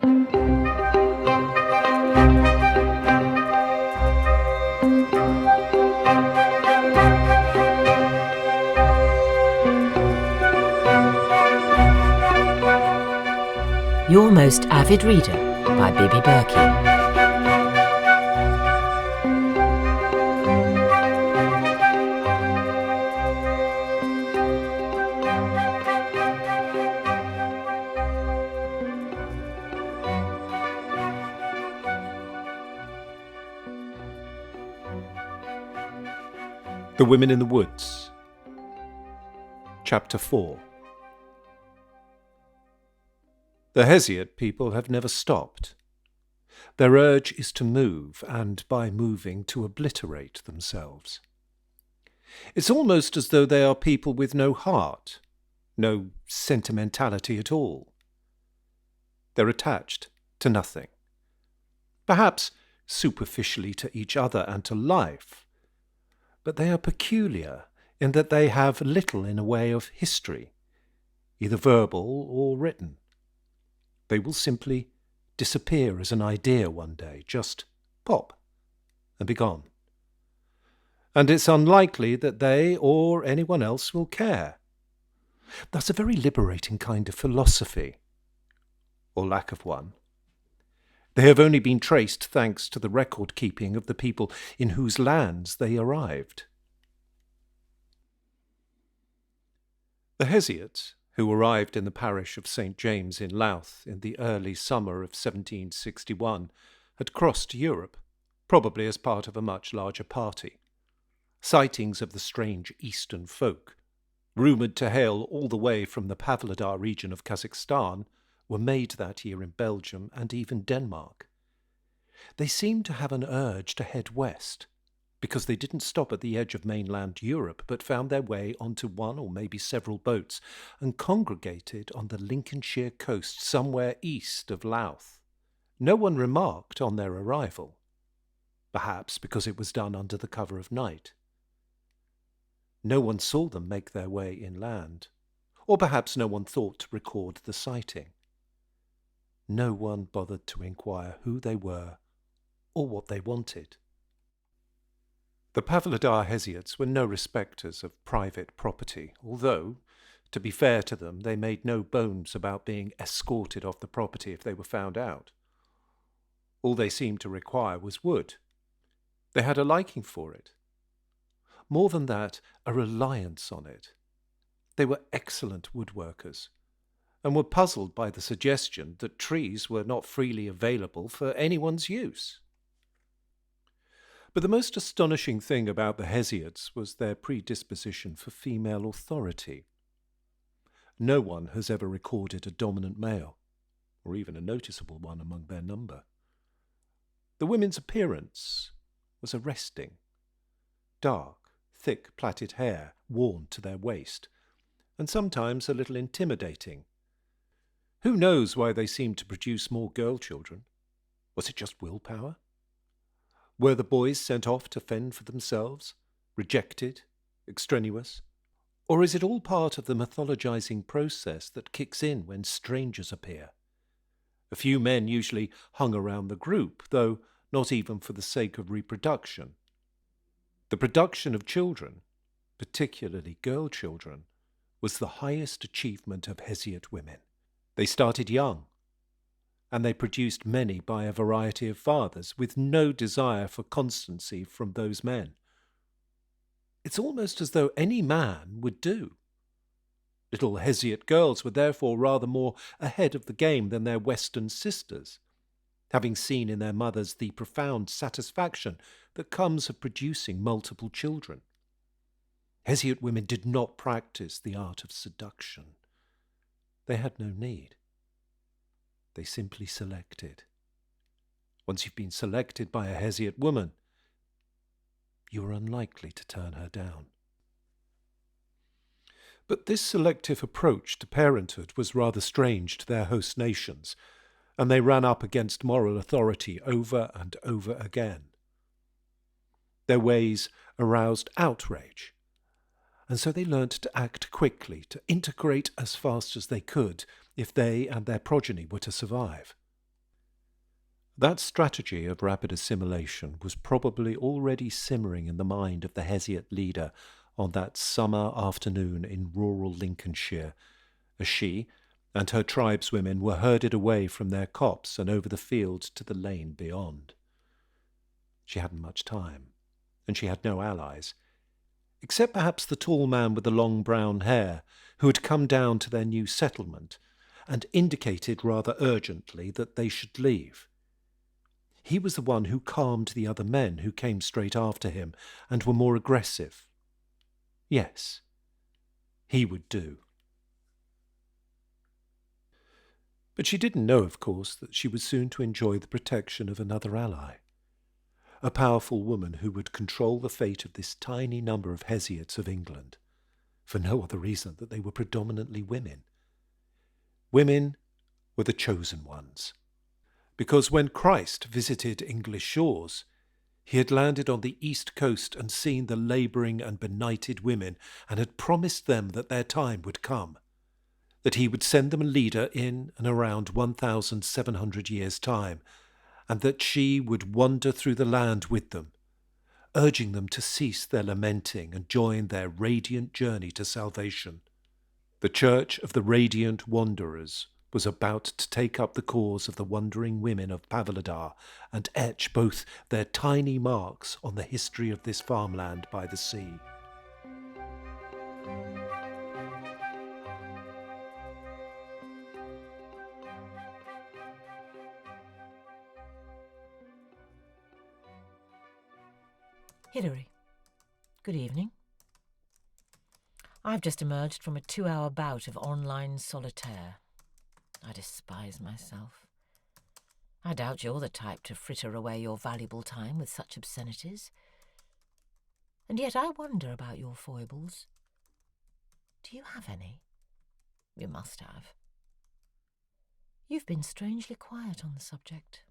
Your Most Avid Reader by Bibi Berki. The Women in the Woods. Chapter 4. The Hesiot people have never stopped. Their urge is to move, and by moving to obliterate themselves. It's almost as though they are people with no heart, no sentimentality at all. They're attached to nothing. Perhaps superficially to each other and to life, but they are peculiar in that they have little in a way of history, either verbal or written. They will simply disappear as an idea one day, just pop and be gone. And it's unlikely that they or anyone else will care. That's a very liberating kind of philosophy, or lack of one. They have only been traced thanks to the record-keeping of the people in whose lands they arrived. The Hesiots, who arrived in the parish of St. James in Louth in the early summer of 1761, had crossed Europe, probably as part of a much larger party. Sightings of the strange eastern folk, rumoured to hail all the way from the Pavlodar region of Kazakhstan, were made that year in Belgium and even Denmark. They seemed to have an urge to head west, because they didn't stop at the edge of mainland Europe, but found their way onto one or maybe several boats and congregated on the Lincolnshire coast somewhere east of Louth. No one remarked on their arrival, perhaps because it was done under the cover of night. No one saw them make their way inland, or perhaps no one thought to record the sighting. No one bothered to inquire who they were or what they wanted. The Pavlodar Hesiots were no respecters of private property, although, to be fair to them, they made no bones about being escorted off the property if they were found out. All they seemed to require was wood. They had a liking for it. More than that, a reliance on it. They were excellent woodworkers, and were puzzled by the suggestion that trees were not freely available for anyone's use. But the most astonishing thing about the Hesiots was their predisposition for female authority. No one has ever recorded a dominant male, or even a noticeable one among their number. The women's appearance was arresting. Dark, thick, plaited hair worn to their waist, and sometimes a little intimidating. Who knows why they seemed to produce more girl children? Was it just willpower? Were the boys sent off to fend for themselves, rejected, extraneous? Or is it all part of the mythologizing process that kicks in when strangers appear? A few men usually hung around the group, though not even for the sake of reproduction. The production of children, particularly girl children, was the highest achievement of Hesiot women. They started young, and they produced many by a variety of fathers, with no desire for constancy from those men. It's almost as though any man would do. Little Hesiot girls were therefore rather more ahead of the game than their Western sisters, having seen in their mothers the profound satisfaction that comes of producing multiple children. Hesiot women did not practice the art of seduction. They had no need. They simply selected. Once you've been selected by a Hesiot woman, you are unlikely to turn her down. But this selective approach to parenthood was rather strange to their host nations, and they ran up against moral authority over and over again. Their ways aroused outrage, and so they learnt to act quickly, to integrate as fast as they could, if they and their progeny were to survive. That strategy of rapid assimilation was probably already simmering in the mind of the Hesiot leader on that summer afternoon in rural Lincolnshire, as she and her tribeswomen were herded away from their copse and over the fields to the lane beyond. She hadn't much time, and she had no allies, except perhaps the tall man with the long brown hair who had come down to their new settlement and indicated rather urgently that they should leave. He was the one who calmed the other men who came straight after him and were more aggressive. Yes, he would do. But she didn't know, of course, that she was soon to enjoy the protection of another ally, a powerful woman who would control the fate of this tiny number of Hesiots of England, for no other reason than that they were predominantly women. Women were the chosen ones, because when Christ visited English shores, he had landed on the east coast and seen the labouring and benighted women, and had promised them that their time would come, that he would send them a leader in and around 1,700 years' time, and that she would wander through the land with them, urging them to cease their lamenting and join their radiant journey to salvation. The Church of the Radiant Wanderers was about to take up the cause of the wandering women of Pavlodar and etch both their tiny marks on the history of this farmland by the sea. Hilary, good evening. I've just emerged from a 2-hour bout of online solitaire. I despise myself. I doubt you're the type to fritter away your valuable time with such obscenities. And yet I wonder about your foibles. Do you have any? You must have. You've been strangely quiet on the subject.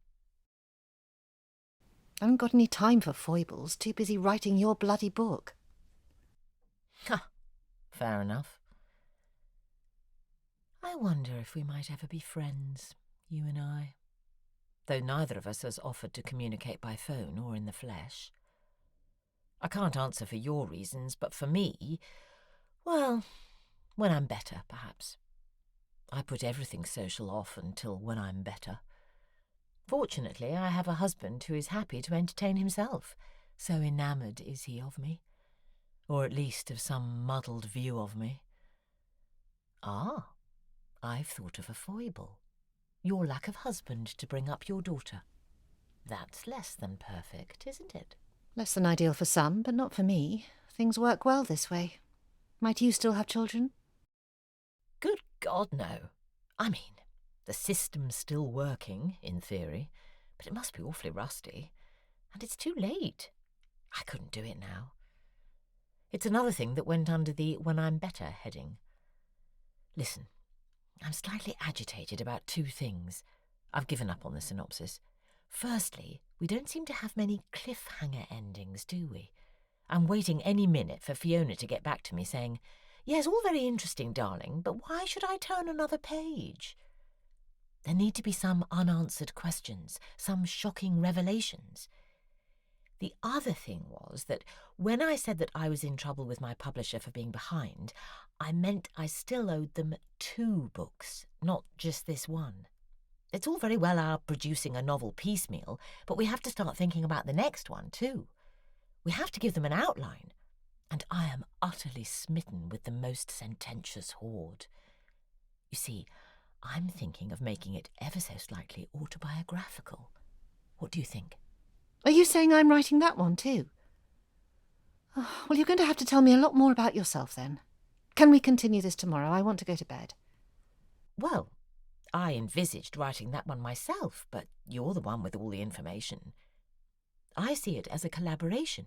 I haven't got any time for foibles, too busy writing your bloody book. Ha! Fair enough. I wonder if we might ever be friends, you and I, though neither of us has offered to communicate by phone or in the flesh. I can't answer for your reasons, but for me, well, when I'm better, perhaps. I put everything social off until when I'm better. Fortunately, I have a husband who is happy to entertain himself, so enamoured is he of me, or at least of some muddled view of me. Ah, I've thought of a foible. Your lack of husband to bring up your daughter. That's less than perfect, isn't it? Less than ideal for some, but not for me. Things work well this way. Might you still have children? Good God, no. I mean, the system's still working, in theory, but it must be awfully rusty. And it's too late. I couldn't do it now. It's another thing that went under the when I'm better heading. Listen, I'm slightly agitated about 2 things. I've given up on the synopsis. Firstly, we don't seem to have many cliffhanger endings, do we? I'm waiting any minute for Fiona to get back to me saying, "Yes, all very interesting, darling, but why should I turn another page?" There need to be some unanswered questions, some shocking revelations. The other thing was that when I said that I was in trouble with my publisher for being behind, I meant I still owed them 2 books, not just this one. It's all very well our producing a novel piecemeal, but we have to start thinking about the next one too. We have to give them an outline, and I am utterly smitten with the most sententious horde. You see, I'm thinking of making it ever so slightly autobiographical. What do you think? Are you saying I'm writing that one too? Oh, well, you're going to have to tell me a lot more about yourself then. Can we continue this tomorrow? I want to go to bed. Well, I envisaged writing that one myself, but you're the one with all the information. I see it as a collaboration.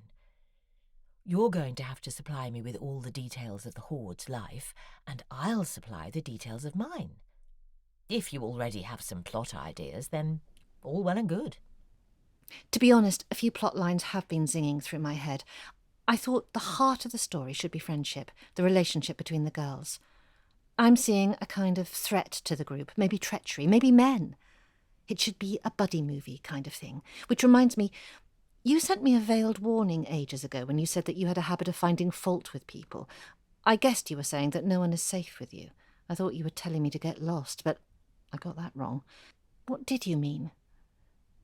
You're going to have to supply me with all the details of the Horde's life, and I'll supply the details of mine. If you already have some plot ideas, then all well and good. To be honest, a few plot lines have been zinging through my head. I thought the heart of the story should be friendship, the relationship between the girls. I'm seeing a kind of threat to the group, maybe treachery, maybe men. It should be a buddy movie kind of thing. Which reminds me, you sent me a veiled warning ages ago when you said that you had a habit of finding fault with people. I guessed you were saying that no one is safe with you. I thought you were telling me to get lost, but I got that wrong. What did you mean?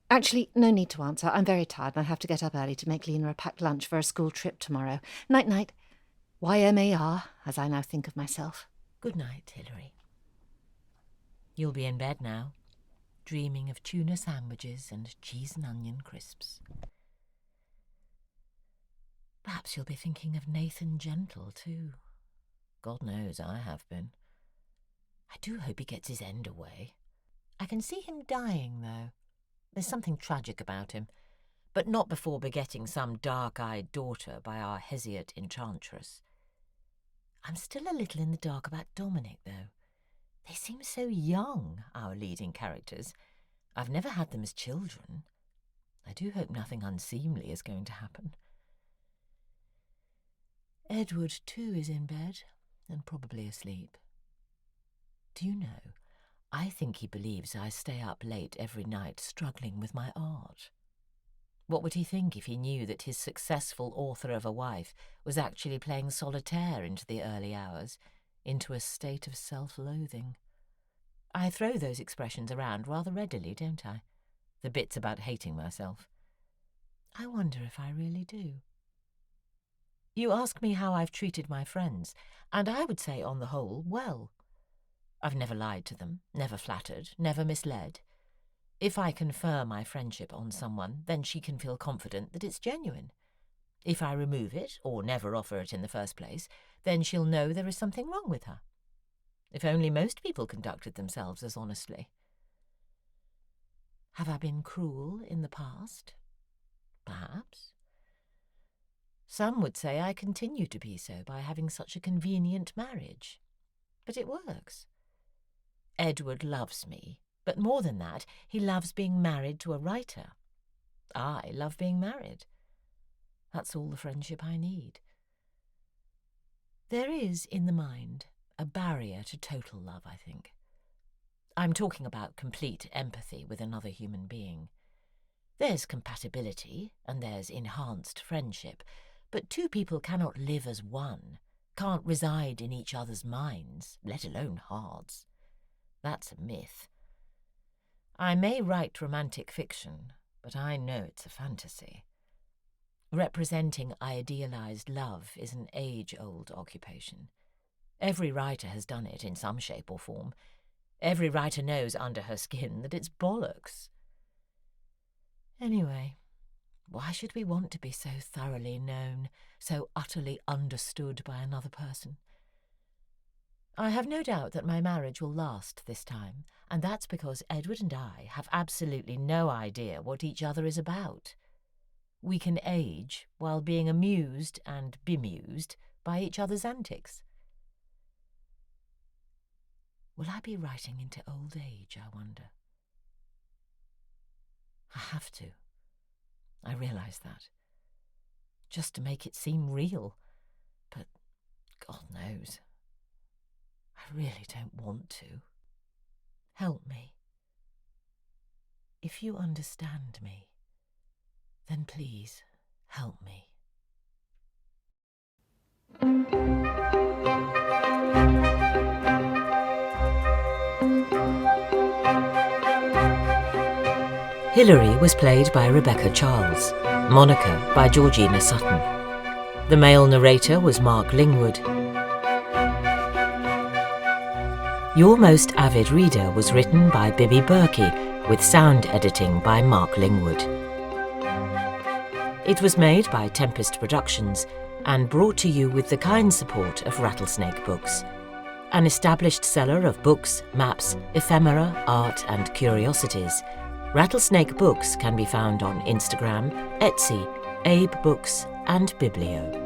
Actually, no need to answer. I'm very tired and I have to get up early to make Lena a packed lunch for a school trip tomorrow. Night-night. YMAR, as I now think of myself. Good night, Hilary. You'll be in bed now, dreaming of tuna sandwiches and cheese and onion crisps. Perhaps you'll be thinking of Nathan Gentle, too. God knows I have been. I do hope he gets his end away. I can see him dying, though. There's something tragic about him, but not before begetting some dark-eyed daughter by our Hesiot enchantress. I'm still a little in the dark about Dominic, though. They seem so young, our leading characters. I've never had them as children. I do hope nothing unseemly is going to happen. Edward, too, is in bed, and probably asleep. Do you know, I think he believes I stay up late every night struggling with my art. What would he think if he knew that his successful author of a wife was actually playing solitaire into the early hours, into a state of self-loathing? I throw those expressions around rather readily, don't I? The bits about hating myself. I wonder if I really do. You ask me how I've treated my friends, and I would say, on the whole, well. I've never lied to them, never flattered, never misled. If I confer my friendship on someone, then she can feel confident that it's genuine. If I remove it, or never offer it in the first place, then she'll know there is something wrong with her. If only most people conducted themselves as honestly. Have I been cruel in the past? Perhaps. Some would say I continue to be so by having such a convenient marriage. But it works. Edward loves me, but more than that, he loves being married to a writer. I love being married. That's all the friendship I need. There is, in the mind, a barrier to total love, I think. I'm talking about complete empathy with another human being. There's compatibility, and there's enhanced friendship, but two people cannot live as one, can't reside in each other's minds, let alone hearts. That's a myth. I may write romantic fiction, but I know it's a fantasy. Representing idealized love is an age-old occupation. Every writer has done it in some shape or form. Every writer knows under her skin that it's bollocks. Anyway, why should we want to be so thoroughly known, so utterly understood by another person? I have no doubt that my marriage will last this time, and that's because Edward and I have absolutely no idea what each other is about. We can age while being amused and bemused by each other's antics. Will I be writing into old age, I wonder? I have to. I realise that. Just to make it seem real. But God knows, I really don't want to. Help me. If you understand me, then please help me. Hilary was played by Rebecca Charles, Monica by Georgina Sutton. The male narrator was Mark Lingwood. Your Most Avid Reader was written by Bibi Berki, with sound editing by Mark Lingwood. It was made by Tempest Productions and brought to you with the kind support of Rattlesnake Books, an established seller of books, maps, ephemera, art and curiosities. Rattlesnake Books can be found on Instagram, Etsy, Abe Books and Biblio.